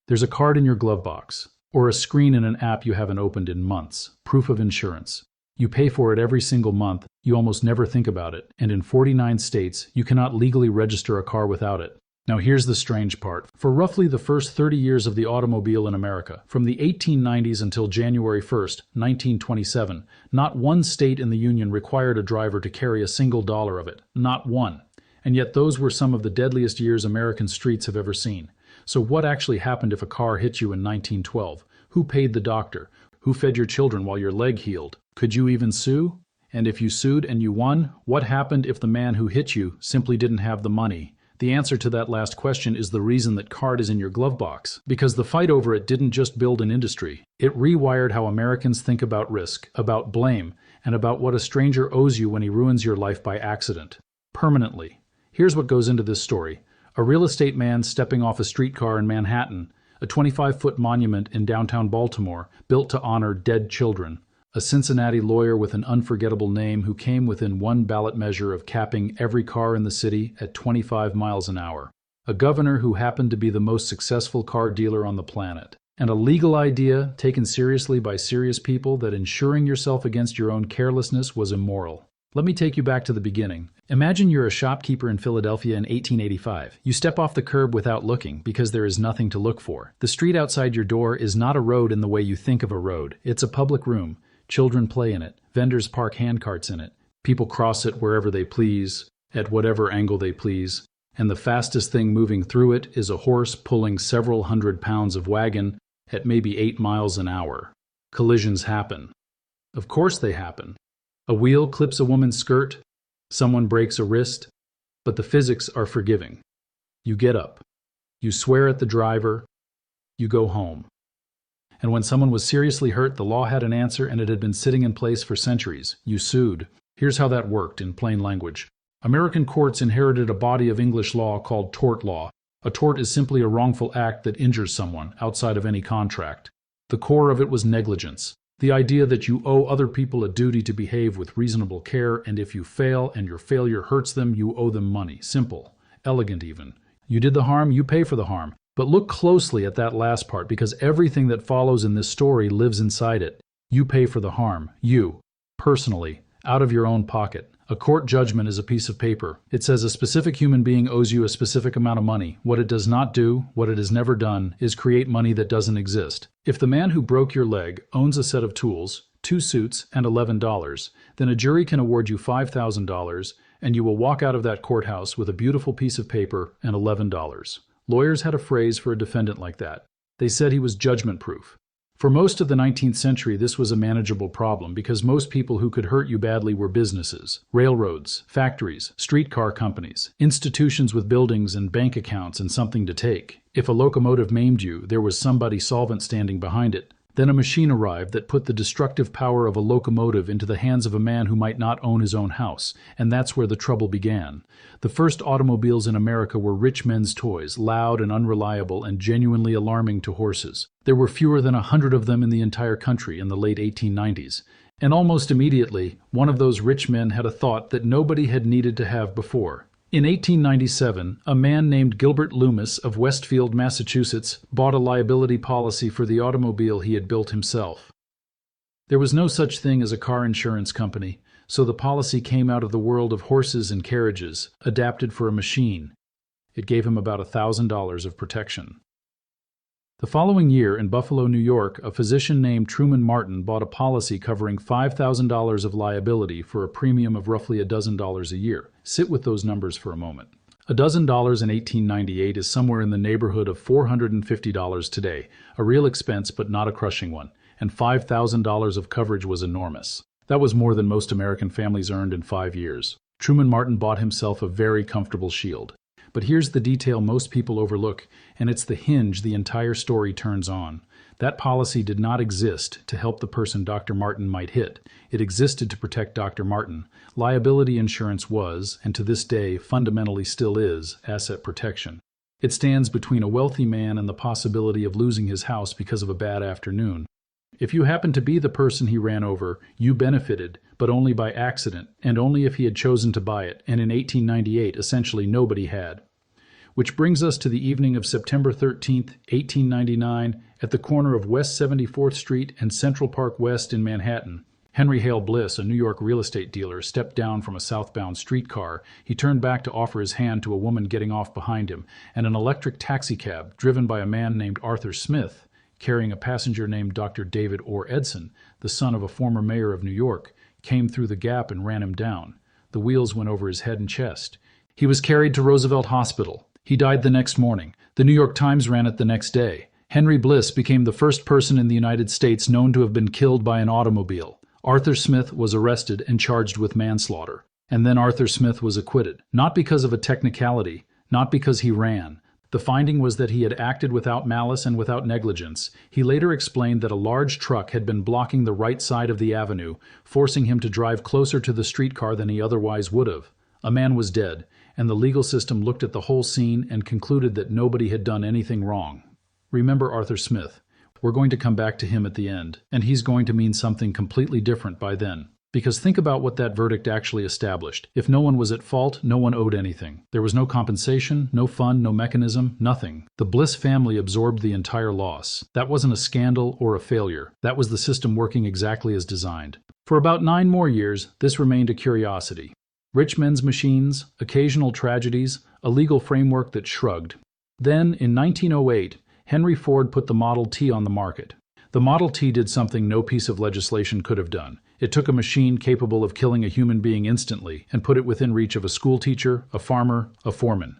There's a card in your glove box, or a screen in an app you haven't opened in months, proof of insurance. You pay for it every single month, you almost never think about it, and in 49 states, you cannot legally register a car without it. Now here's the strange part. For roughly the first 30 years of the automobile in America, from the 1890s until January 1st, 1927, not one state in the Union required a driver to carry a single dollar of it. Not one. And yet those were some of the deadliest years American streets have ever seen. So what actually happened if a car hit you in 1912? Who paid the doctor? Who fed your children while your leg healed? Could you even sue? And if you sued and you won, what happened if the man who hit you simply didn't have the money? The answer to that last question is the reason that card is in your glove box. Because the fight over it didn't just build an industry. It rewired how Americans think about risk, about blame, and about what a stranger owes you when he ruins your life by accident. Permanently. Here's what goes into this story. A real estate man stepping off a streetcar in Manhattan, a 25-foot monument in downtown Baltimore built to honor dead children, a Cincinnati lawyer with an unforgettable name who came within one ballot measure of capping every car in the city at 25 miles an hour, a governor who happened to be the most successful car dealer on the planet, and a legal idea taken seriously by serious people that insuring yourself against your own carelessness was immoral. Let me take you back to the beginning. Imagine you're a shopkeeper in Philadelphia in 1885. You step off the curb without looking because there is nothing to look for. The street outside your door is not a road in the way you think of a road. It's a public room. Children play in it. Vendors park handcarts in it. People cross it wherever they please, at whatever angle they please. And the fastest thing moving through it is a horse pulling several hundred pounds of wagon at maybe 8 miles an hour. Collisions happen. Of course they happen. A wheel clips a woman's skirt, someone breaks a wrist, but the physics are forgiving. You get up, you swear at the driver, you go home. And when someone was seriously hurt, the law had an answer and it had been sitting in place for centuries. You sued. Here's how that worked in plain language. American courts inherited a body of English law called tort law. A tort is simply a wrongful act that injures someone outside of any contract. The core of it was negligence. The idea that you owe other people a duty to behave with reasonable care, and if you fail and your failure hurts them, you owe them money. Simple. Elegant even. You did the harm, you pay for the harm. But look closely at that last part, because everything that follows in this story lives inside it. You pay for the harm. You. Personally. Out of your own pocket. A court judgment is a piece of paper. It says a specific human being owes you a specific amount of money. What it does not do, what it has never done, is create money that doesn't exist. If the man who broke your leg owns a set of tools, 2 suits, and $11, then a jury can award you $5,000, and you will walk out of that courthouse with a beautiful piece of paper and $11. Lawyers had a phrase for a defendant like that. They said he was judgment-proof. For most of the 19th century, this was a manageable problem because most people who could hurt you badly were businesses, railroads, factories, streetcar companies, institutions with buildings and bank accounts and something to take. If a locomotive maimed you, there was somebody solvent standing behind it. Then a machine arrived that put the destructive power of a locomotive into the hands of a man who might not own his own house, and that's where the trouble began. The first automobiles in America were rich men's toys, loud and unreliable and genuinely alarming to horses. There were fewer than 100 of them in the entire country in the late 1890s. And almost immediately, one of those rich men had a thought that nobody had needed to have before. In 1897, a man named Gilbert Loomis of Westfield, Massachusetts, bought a liability policy for the automobile he had built himself. There was no such thing as a car insurance company, so the policy came out of the world of horses and carriages, adapted for a machine. It gave him about $1,000 of protection. The following year, in Buffalo, New York, a physician named Truman Martin bought a policy covering $5,000 of liability for a premium of roughly $12 a year. Sit with those numbers for a moment. $12 in 1898 is somewhere in the neighborhood of $450 today, a real expense but not a crushing one, and $5,000 of coverage was enormous. That was more than most American families earned in 5 years. Truman Martin bought himself a very comfortable shield. But here's the detail most people overlook, and it's the hinge the entire story turns on. That policy did not exist to help the person Dr. Martin might hit. It existed to protect Dr. Martin. Liability insurance was, and to this day fundamentally still is, asset protection. It stands between a wealthy man and the possibility of losing his house because of a bad afternoon. If you happened to be the person he ran over, you benefited, but only by accident, and only if he had chosen to buy it, and in 1898 essentially nobody had. Which brings us to the evening of September 13th, 1899, at the corner of West 74th Street and Central Park West in Manhattan. Henry Hale Bliss, a New York real estate dealer, stepped down from a southbound streetcar. He turned back to offer his hand to a woman getting off behind him, and an electric taxicab, driven by a man named Arthur Smith, carrying a passenger named Dr. David Orr Edson, the son of a former mayor of New York, came through the gap and ran him down. The wheels went over his head and chest. He was carried to Roosevelt Hospital. He died the next morning. The New York Times ran it the next day. Henry Bliss became the first person in the United States known to have been killed by an automobile. Arthur Smith was arrested and charged with manslaughter. And then Arthur Smith was acquitted, not because of a technicality, not because he ran. The finding was that he had acted without malice and without negligence. He later explained that a large truck had been blocking the right side of the avenue, forcing him to drive closer to the streetcar than he otherwise would have. A man was dead, and the legal system looked at the whole scene and concluded that nobody had done anything wrong. Remember Arthur Smith. We're going to come back to him at the end, and he's going to mean something completely different by then. Because think about what that verdict actually established. If no one was at fault, no one owed anything. There was no compensation, no fund, no mechanism, nothing. The Bliss family absorbed the entire loss. That wasn't a scandal or a failure. That was the system working exactly as designed. For about 9 more years, this remained a curiosity. Rich men's machines, occasional tragedies, a legal framework that shrugged. Then, in 1908, Henry Ford put the Model T on the market. The Model T did something no piece of legislation could have done. It took a machine capable of killing a human being instantly and put it within reach of a schoolteacher, a farmer, a foreman.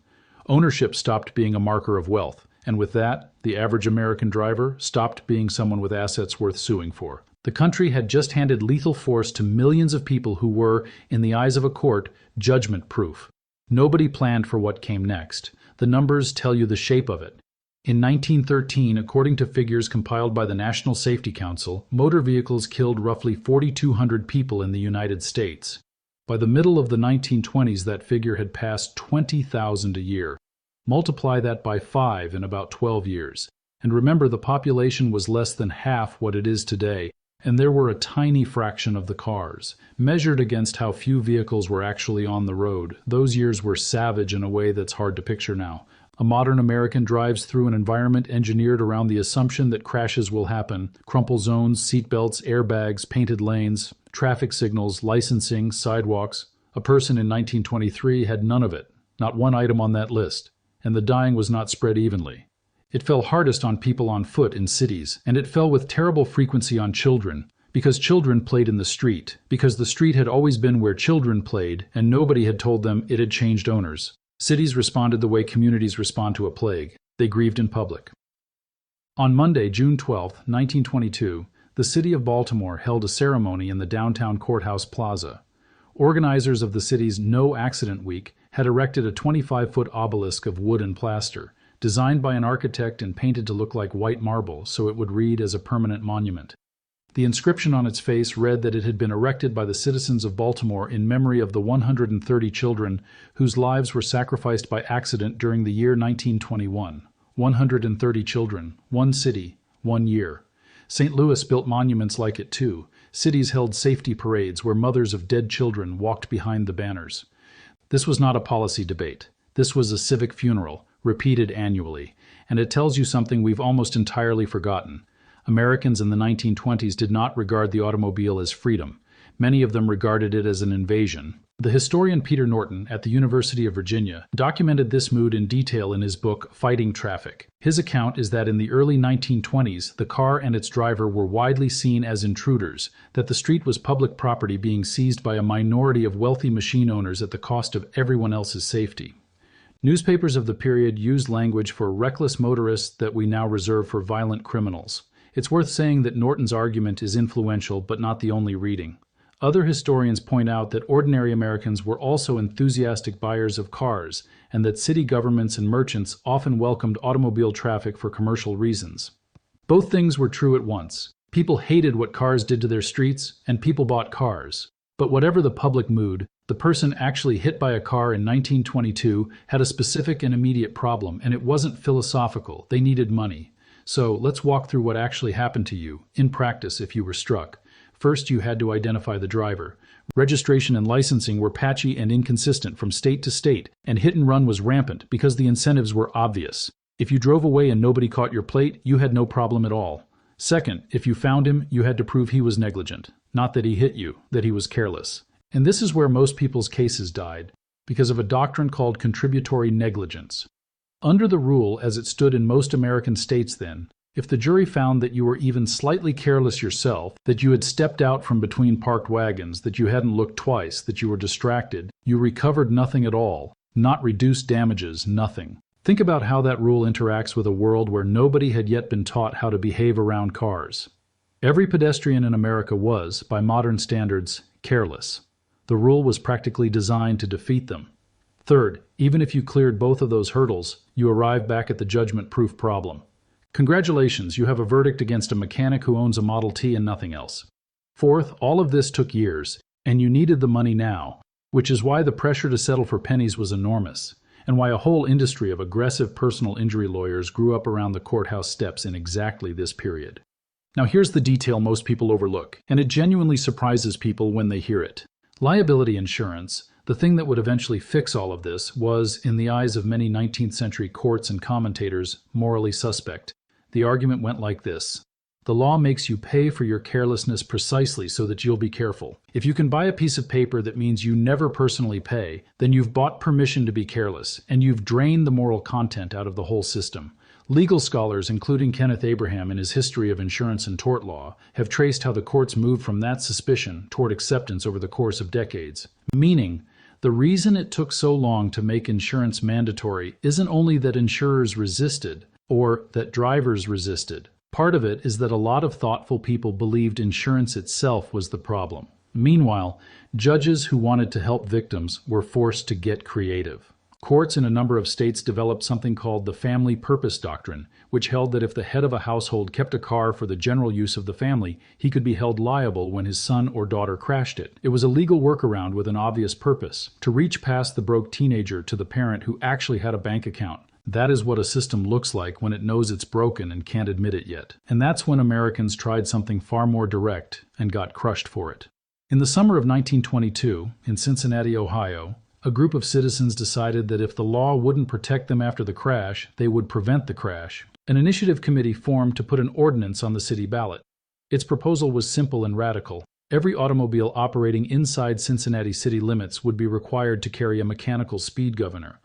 Ownership stopped being a marker of wealth, and with that, the average American driver stopped being someone with assets worth suing for. The country had just handed lethal force to millions of people who were, in the eyes of a court, judgment-proof. Nobody planned for what came next. The numbers tell you the shape of it. In 1913, according to figures compiled by the National Safety Council, motor vehicles killed roughly 4,200 people in the United States. By the middle of the 1920s, that figure had passed 20,000 a year. Multiply that by 5 in about 12 years. And remember, the population was less than half what it is today, and there were a tiny fraction of the cars. Measured against how few vehicles were actually on the road, those years were savage in a way that's hard to picture now. A modern American drives through an environment engineered around the assumption that crashes will happen. Crumple zones, seatbelts, airbags, painted lanes, traffic signals, licensing, sidewalks. A person in 1923 had none of it, not one item on that list, and the dying was not spread evenly. It fell hardest on people on foot in cities, and it fell with terrible frequency on children, because children played in the street, because the street had always been where children played, and nobody had told them it had changed owners. Cities responded the way communities respond to a plague. They grieved in public. On Monday, June 12, 1922, the city of Baltimore held a ceremony in the downtown courthouse plaza. Organizers of the city's No Accident Week had erected a 25-foot obelisk of wood and plaster, designed by an architect and painted to look like white marble so it would read as a permanent monument. The inscription on its face read that it had been erected by the citizens of Baltimore in memory of the 130 children whose lives were sacrificed by accident during the year 1921. 130 children, one city, one year. St. Louis built monuments like it too. Cities held safety parades where mothers of dead children walked behind the banners. This was not a policy debate. This was a civic funeral, repeated annually, and it tells you something we've almost entirely forgotten. Americans in the 1920s did not regard the automobile as freedom. Many of them regarded it as an invasion. The historian Peter Norton at the University of Virginia documented this mood in detail in his book, Fighting Traffic. His account is that in the early 1920s, the car and its driver were widely seen as intruders, that the street was public property being seized by a minority of wealthy machine owners at the cost of everyone else's safety. Newspapers of the period used language for reckless motorists that we now reserve for violent criminals. It's worth saying that Norton's argument is influential but not the only reading. Other historians point out that ordinary Americans were also enthusiastic buyers of cars, and that city governments and merchants often welcomed automobile traffic for commercial reasons. Both things were true at once. People hated what cars did to their streets, and people bought cars. But whatever the public mood, the person actually hit by a car in 1922 had a specific and immediate problem, and it wasn't philosophical. They needed money. So let's walk through what actually happened to you, in practice if you were struck. First, you had to identify the driver. Registration and licensing were patchy and inconsistent from state to state, and hit and run was rampant because the incentives were obvious. If you drove away and nobody caught your plate, you had no problem at all. Second, if you found him, you had to prove he was negligent. Not that he hit you, that he was careless. And this is where most people's cases died, because of a doctrine called contributory negligence. Under the rule, as it stood in most American states then, if the jury found that you were even slightly careless yourself, that you had stepped out from between parked wagons, that you hadn't looked twice, that you were distracted, you recovered nothing at all, not reduced damages, nothing. Think about how that rule interacts with a world where nobody had yet been taught how to behave around cars. Every pedestrian in America was, by modern standards, careless. The rule was practically designed to defeat them. Third, even if you cleared both of those hurdles, you arrive back at the judgment-proof problem. Congratulations, you have a verdict against a mechanic who owns a Model T and nothing else. Fourth, all of this took years, and you needed the money now, which is why the pressure to settle for pennies was enormous, and why a whole industry of aggressive personal injury lawyers grew up around the courthouse steps in exactly this period. Now here's the detail most people overlook, and it genuinely surprises people when they hear it. Liability insurance, the thing that would eventually fix all of this, was, in the eyes of many 19th century courts and commentators, morally suspect. The argument went like this. The law makes you pay for your carelessness precisely so that you'll be careful. If you can buy a piece of paper that means you never personally pay, then you've bought permission to be careless, and you've drained the moral content out of the whole system. Legal scholars, including Kenneth Abraham in his History of Insurance and Tort Law, have traced how the courts moved from that suspicion toward acceptance over the course of decades. Meaning, the reason it took so long to make insurance mandatory isn't only that insurers resisted, or that drivers resisted. Part of it is that a lot of thoughtful people believed insurance itself was the problem. Meanwhile, judges who wanted to help victims were forced to get creative. Courts in a number of states developed something called the family purpose doctrine, which held that if the head of a household kept a car for the general use of the family, he could be held liable when his son or daughter crashed it. It was a legal workaround with an obvious purpose, to reach past the broke teenager to the parent who actually had a bank account. That is what a system looks like when it knows it's broken and can't admit it yet. And that's when Americans tried something far more direct and got crushed for it. In the summer of 1922, in Cincinnati, Ohio, a group of citizens decided that if the law wouldn't protect them after the crash, they would prevent the crash. An initiative committee formed to put an ordinance on the city ballot. Its proposal was simple and radical. Every automobile operating inside Cincinnati city limits would be required to carry a mechanical speed governor,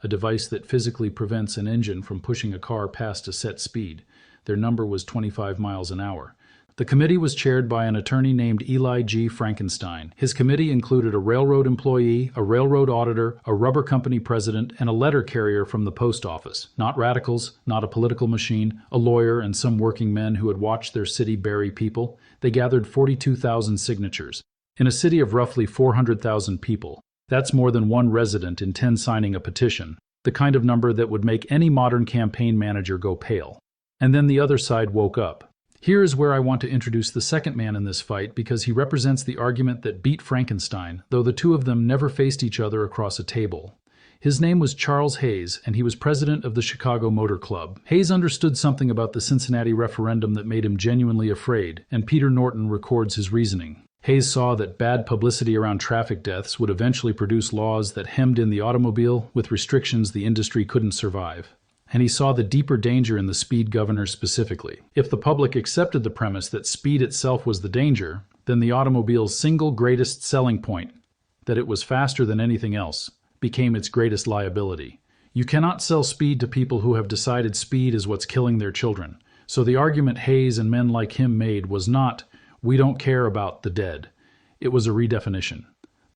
a device that physically prevents an engine from pushing a car past a set speed. Their number was 25 miles an hour. The committee was chaired by an attorney named Eli Frankenstein. His committee included a railroad employee, a railroad auditor, a rubber company president, and a letter carrier from the post office. Not radicals, not a political machine, a lawyer, and some working men who had watched their city bury people. They gathered 42,000 signatures. In a city of roughly 400,000 people, that's more than one resident in 10 signing a petition, the kind of number that would make any modern campaign manager go pale. And then the other side woke up. Here is where I want to introduce the second man in this fight because he represents the argument that beat Frankenstein, though the two of them never faced each other across a table. His name was Charles Hayes, and he was president of the Chicago Motor Club. Hayes understood something about the Cincinnati referendum that made him genuinely afraid, and Peter Norton records his reasoning. Hayes saw that bad publicity around traffic deaths would eventually produce laws that hemmed in the automobile with restrictions the industry couldn't survive. And he saw the deeper danger in the speed governor specifically. If the public accepted the premise that speed itself was the danger, then the automobile's single greatest selling point, that it was faster than anything else, became its greatest liability. You cannot sell speed to people who have decided speed is what's killing their children. So the argument Hayes and men like him made was not, we don't care about the dead. It was a redefinition.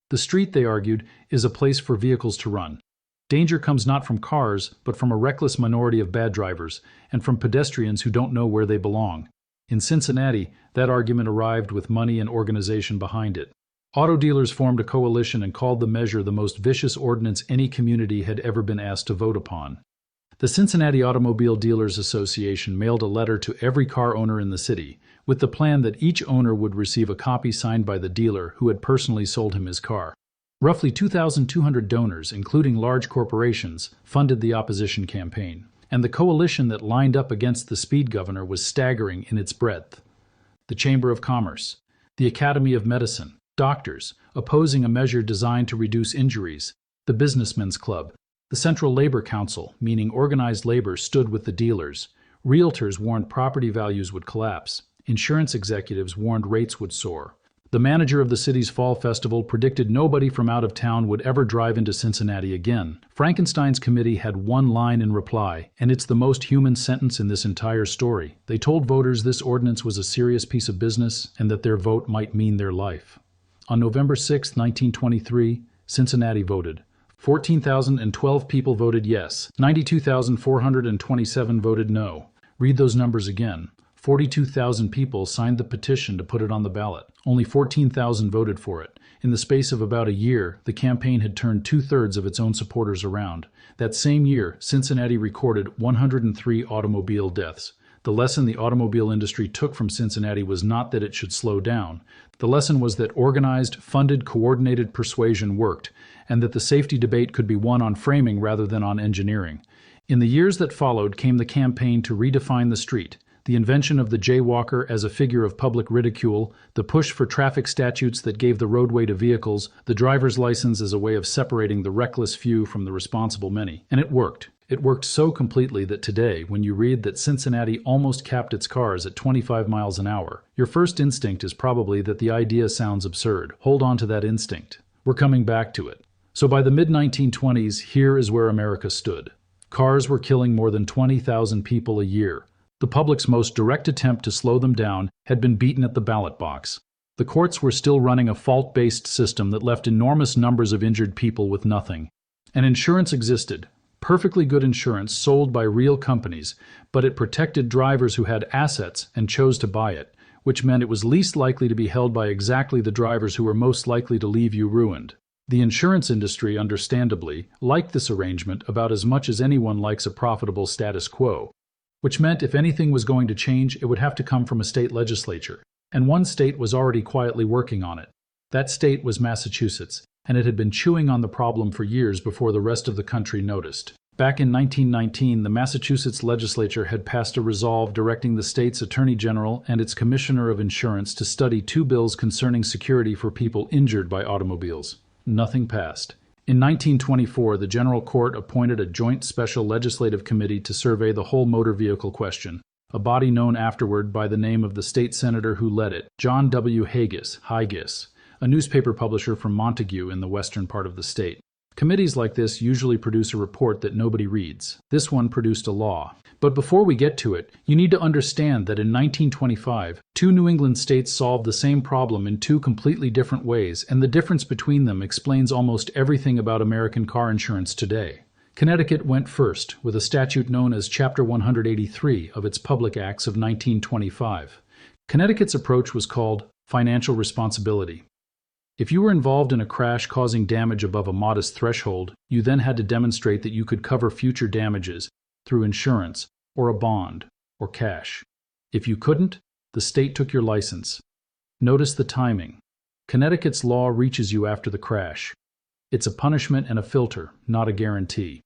The street, they argued, is a place for vehicles to run. Danger comes not from cars, but from a reckless minority of bad drivers, and from pedestrians who don't know where they belong. In Cincinnati, that argument arrived with money and organization behind it. Auto dealers formed a coalition and called the measure the most vicious ordinance any community had ever been asked to vote upon. The Cincinnati Automobile Dealers Association mailed a letter to every car owner in the city, with the plan that each owner would receive a copy signed by the dealer who had personally sold him his car. Roughly 2,200 donors, including large corporations, funded the opposition campaign, and the coalition that lined up against the speed governor was staggering in its breadth. The Chamber of Commerce, The Academy of Medicine, doctors, opposing a measure designed to reduce injuries. The Businessmen's Club. The Central Labor Council, meaning organized labor, stood with the dealers. Realtors warned property values would collapse. Insurance executives warned rates would soar. The manager of the city's fall festival predicted nobody from out of town would ever drive into Cincinnati again. Frankenstein's committee had one line in reply, and it's the most human sentence in this entire story. They told voters this ordinance was a serious piece of business and that their vote might mean their life. On November 6, 1923, Cincinnati voted. 14,012 people voted yes. 92,427 voted no. Read those numbers again. 42,000 people signed the petition to put it on the ballot. Only 14,000 voted for it. In the space of about a year, the campaign had turned two-thirds of its own supporters around. That same year, Cincinnati recorded 103 automobile deaths. The lesson the automobile industry took from Cincinnati was not that it should slow down. The lesson was that organized, funded, coordinated persuasion worked, and that the safety debate could be won on framing rather than on engineering. In the years that followed came the campaign to redefine the street, the invention of the jaywalker as a figure of public ridicule, the push for traffic statutes that gave the roadway to vehicles, the driver's license as a way of separating the reckless few from the responsible many. And it worked. It worked so completely that today, when you read that Cincinnati almost capped its cars at 25 miles an hour, your first instinct is probably that the idea sounds absurd. Hold on to that instinct. We're coming back to it. So by the mid-1920s, here is where America stood. Cars were killing more than 20,000 people a year. The public's most direct attempt to slow them down had been beaten at the ballot box. The courts were still running a fault-based system that left enormous numbers of injured people with nothing. And insurance existed. Perfectly good insurance sold by real companies, but it protected drivers who had assets and chose to buy it, which meant it was least likely to be held by exactly the drivers who were most likely to leave you ruined. The insurance industry, understandably, liked this arrangement about as much as anyone likes a profitable status quo, which meant if anything was going to change, it would have to come from a state legislature, and one state was already quietly working on it. That state was Massachusetts, and it had been chewing on the problem for years before the rest of the country noticed. Back in 1919, the Massachusetts legislature had passed a resolve directing the state's attorney general and its commissioner of insurance to study two bills concerning security for people injured by automobiles. Nothing passed. In 1924, the General Court appointed a joint special legislative committee to survey the whole motor vehicle question, a body known afterward by the name of the state senator who led it, John W. Haggis, a newspaper publisher from Montague in the western part of the state. Committees like this usually produce a report that nobody reads. This one produced a law. But before we get to it, you need to understand that in 1925, two New England states solved the same problem in two completely different ways, and the difference between them explains almost everything about American car insurance today. Connecticut went first, with a statute known as Chapter 183 of its Public Acts of 1925. Connecticut's approach was called financial responsibility. If you were involved in a crash causing damage above a modest threshold, you then had to demonstrate that you could cover future damages through insurance, or a bond, or cash. If you couldn't, the state took your license. Notice the timing. Connecticut's law reaches you after the crash. It's a punishment and a filter, not a guarantee.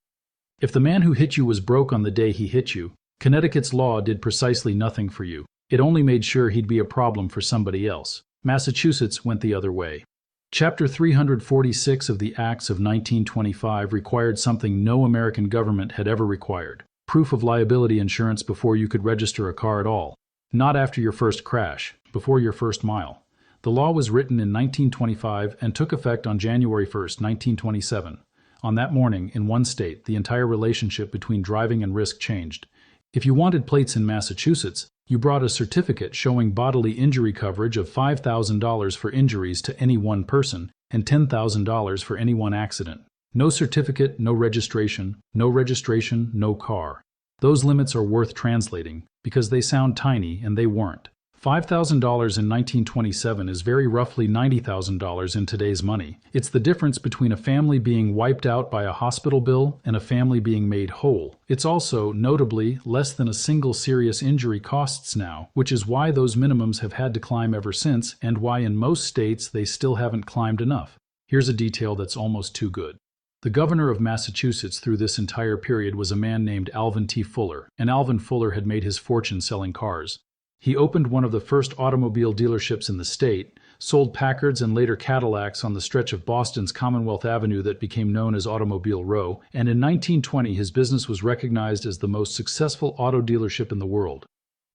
If the man who hit you was broke on the day he hit you, Connecticut's law did precisely nothing for you. It only made sure he'd be a problem for somebody else. Massachusetts went the other way. Chapter 346 of the Acts of 1925 required something no American government had ever required: proof of liability insurance before you could register a car at all. Not after your first crash, before your first mile. The law was written in 1925 and took effect on January 1, 1927. On that morning, in one state, the entire relationship between driving and risk changed. If you wanted plates in Massachusetts, you brought a certificate showing bodily injury coverage of $5,000 for injuries to any one person and $10,000 for any one accident. No certificate, no registration, no car. Those limits are worth translating because they sound tiny and they weren't. $5,000 in 1927 is very roughly $90,000 in today's money. It's the difference between a family being wiped out by a hospital bill and a family being made whole. It's also, notably, less than a single serious injury costs now, which is why those minimums have had to climb ever since and why in most states they still haven't climbed enough. Here's a detail that's almost too good. The governor of Massachusetts through this entire period was a man named Alvin T. Fuller, and Alvin Fuller had made his fortune selling cars. He opened one of the first automobile dealerships in the state, sold Packards and later Cadillacs on the stretch of Boston's Commonwealth Avenue that became known as Automobile Row, and in 1920 his business was recognized as the most successful auto dealership in the world.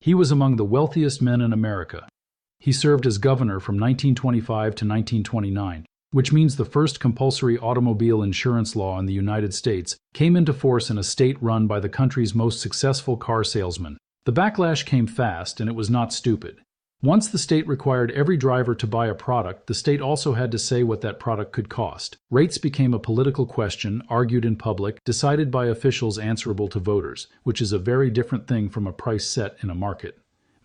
He was among the wealthiest men in America. He served as governor from 1925 to 1929, which means the first compulsory automobile insurance law in the United States came into force in a state run by the country's most successful car salesman. The backlash came fast, and it was not stupid. Once the state required every driver to buy a product, the state also had to say what that product could cost. Rates became a political question, argued in public, decided by officials answerable to voters, which is a very different thing from a price set in a market.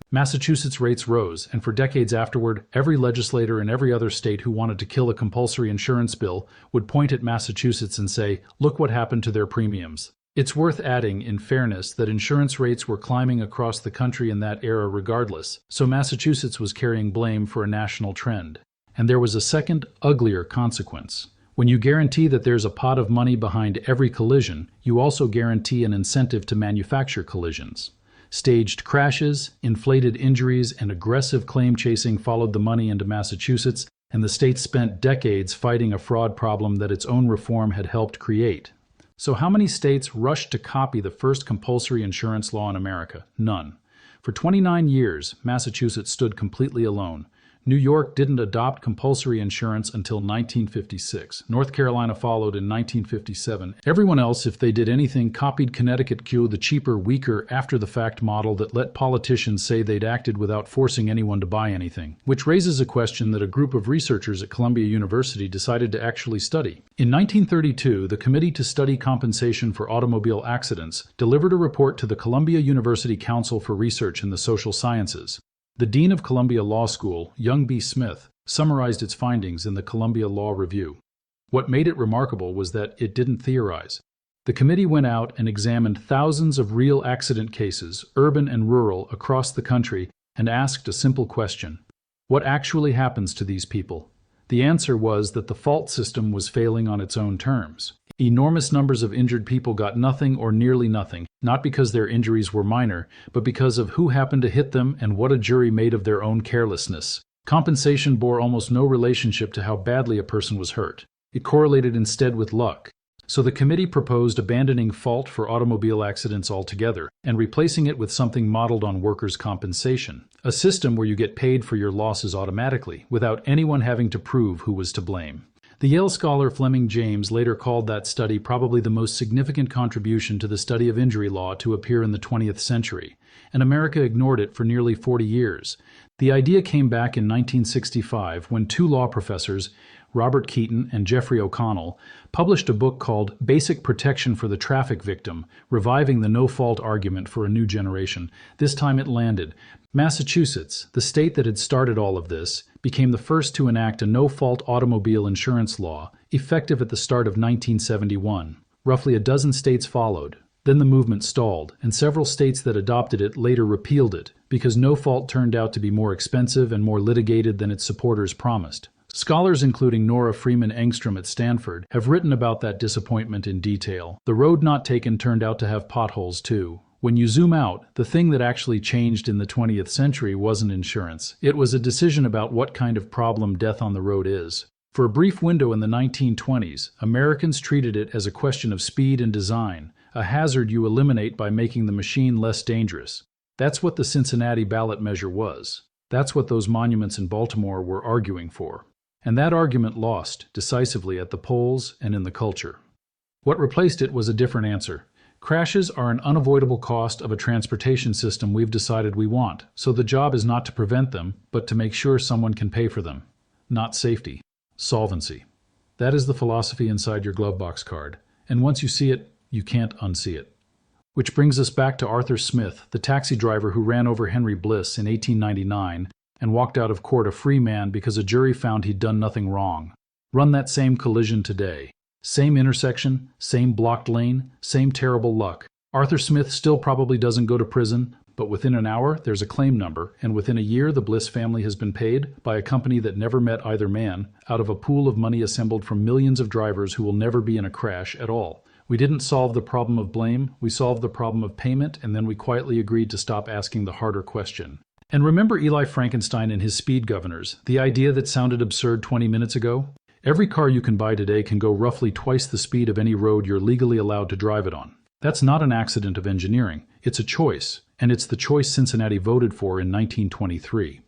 Massachusetts rates rose, and for decades afterward, every legislator in every other state who wanted to kill a compulsory insurance bill would point at Massachusetts and say, "Look what happened to their premiums." It's worth adding, in fairness, that insurance rates were climbing across the country in that era regardless, so Massachusetts was carrying blame for a national trend. And there was a second, uglier consequence. When you guarantee that there's a pot of money behind every collision, you also guarantee an incentive to manufacture collisions. Staged crashes, inflated injuries, and aggressive claim chasing followed the money into Massachusetts, and the state spent decades fighting a fraud problem that its own reform had helped create. So how many states rushed to copy the first compulsory insurance law in America? None. For 29 years, Massachusetts stood completely alone. New York didn't adopt compulsory insurance until 1956. North Carolina followed in 1957. Everyone else, if they did anything, copied Connecticut, the cheaper, weaker, after-the-fact model that let politicians say they'd acted without forcing anyone to buy anything. Which raises a question that a group of researchers at Columbia University decided to actually study. In 1932, the Committee to Study Compensation for Automobile Accidents delivered a report to the Columbia University Council for Research in the Social Sciences. The Dean of Columbia Law School, Young B. Smith, summarized its findings in the Columbia Law Review. What made it remarkable was that it didn't theorize. The committee went out and examined thousands of real accident cases, urban and rural, across the country, and asked a simple question: what actually happens to these people? The answer was that the fault system was failing on its own terms. Enormous numbers of injured people got nothing or nearly nothing, not because their injuries were minor, but because of who happened to hit them and what a jury made of their own carelessness. Compensation bore almost no relationship to how badly a person was hurt. It correlated instead with luck. So the committee proposed abandoning fault for automobile accidents altogether and replacing it with something modeled on workers' compensation, a system where you get paid for your losses automatically, without anyone having to prove who was to blame. The Yale scholar Fleming James later called that study probably the most significant contribution to the study of injury law to appear in the 20th century, and America ignored it for nearly 40 years. The idea came back in 1965 when two law professors, Robert Keaton and Jeffrey O'Connell, published a book called Basic Protection for the Traffic Victim, reviving the no-fault argument for a new generation. This time it landed. Massachusetts, the state that had started all of this, became the first to enact a no-fault automobile insurance law, effective at the start of 1971. Roughly a dozen states followed. Then the movement stalled, and several states that adopted it later repealed it, because no-fault turned out to be more expensive and more litigated than its supporters promised. Scholars including Nora Freeman Engstrom at Stanford have written about that disappointment in detail. The road not taken turned out to have potholes too. When you zoom out, the thing that actually changed in the 20th century wasn't insurance. It was a decision about what kind of problem death on the road is. For a brief window in the 1920s, Americans treated it as a question of speed and design, a hazard you eliminate by making the machine less dangerous. That's what the Cincinnati ballot measure was. That's what those monuments in Baltimore were arguing for. And that argument lost decisively at the polls and in the culture. What replaced it was a different answer. Crashes are an unavoidable cost of a transportation system we've decided we want, so the job is not to prevent them, but to make sure someone can pay for them. Not safety. Solvency. That is the philosophy inside your glovebox card, and once you see it, you can't unsee it. Which brings us back to Arthur Smith, the taxi driver who ran over Henry Bliss in 1899 and walked out of court a free man because a jury found he'd done nothing wrong. Run that same collision today. Same intersection, same blocked lane, same terrible luck. Arthur Smith still probably doesn't go to prison, but within an hour there's a claim number, and within a year the Bliss family has been paid by a company that never met either man out of a pool of money assembled from millions of drivers who will never be in a crash at all. We didn't solve the problem of blame, we solved the problem of payment, and then we quietly agreed to stop asking the harder question. And remember Eli Frankenstein and his speed governors, the idea that sounded absurd 20 minutes ago? Every car you can buy today can go roughly twice the speed of any road you're legally allowed to drive it on. That's not an accident of engineering, it's a choice, and it's the choice Cincinnati voted for in 1923.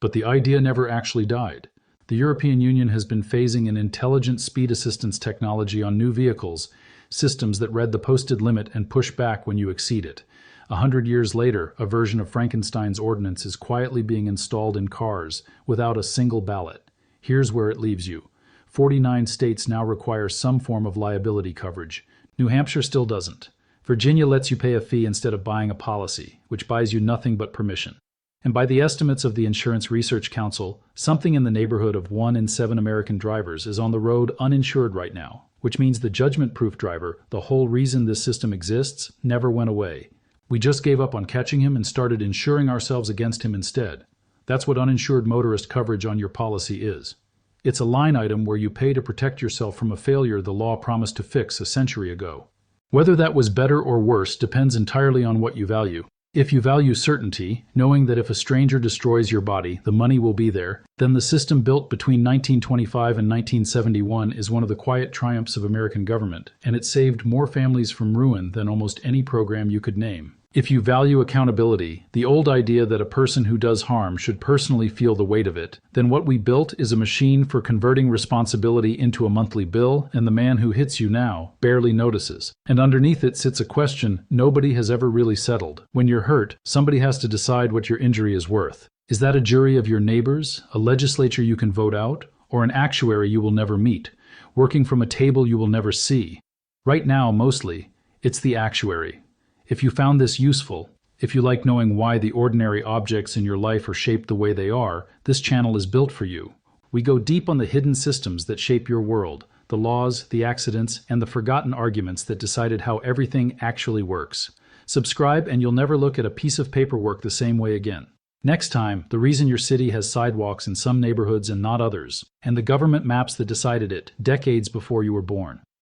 But the idea never actually died. The European Union has been phasing an intelligent speed assistance technology on new vehicles, systems that read the posted limit and push back when you exceed it. 100 years later, a version of Frankenstein's ordinance is quietly being installed in cars without a single ballot. Here's where it leaves you. 49 states now require some form of liability coverage. New Hampshire still doesn't. Virginia lets you pay a fee instead of buying a policy, which buys you nothing but permission. And by the estimates of the Insurance Research Council, something in the neighborhood of 1 in 7 American drivers is on the road uninsured right now, which means the judgment-proof driver, the whole reason this system exists, never went away. We just gave up on catching him and started insuring ourselves against him instead. That's what uninsured motorist coverage on your policy is. It's a line item where you pay to protect yourself from a failure the law promised to fix a century ago. Whether that was better or worse depends entirely on what you value. If you value certainty, knowing that if a stranger destroys your body, the money will be there, then the system built between 1925 and 1971 is one of the quiet triumphs of American government, and it saved more families from ruin than almost any program you could name. If you value accountability, the old idea that a person who does harm should personally feel the weight of it, then what we built is a machine for converting responsibility into a monthly bill, and the man who hits you now barely notices. And underneath it sits a question nobody has ever really settled. When you're hurt, somebody has to decide what your injury is worth. Is that a jury of your neighbors, a legislature you can vote out, or an actuary you will never meet, working from a table you will never see? Right now, mostly, it's the actuary. If you found this useful, if you like knowing why the ordinary objects in your life are shaped the way they are, this channel is built for you. We go deep on the hidden systems that shape your world, the laws, the accidents, and the forgotten arguments that decided how everything actually works. Subscribe and you'll never look at a piece of paperwork the same way again. Next time, the reason your city has sidewalks in some neighborhoods and not others, and the government maps that decided it decades before you were born.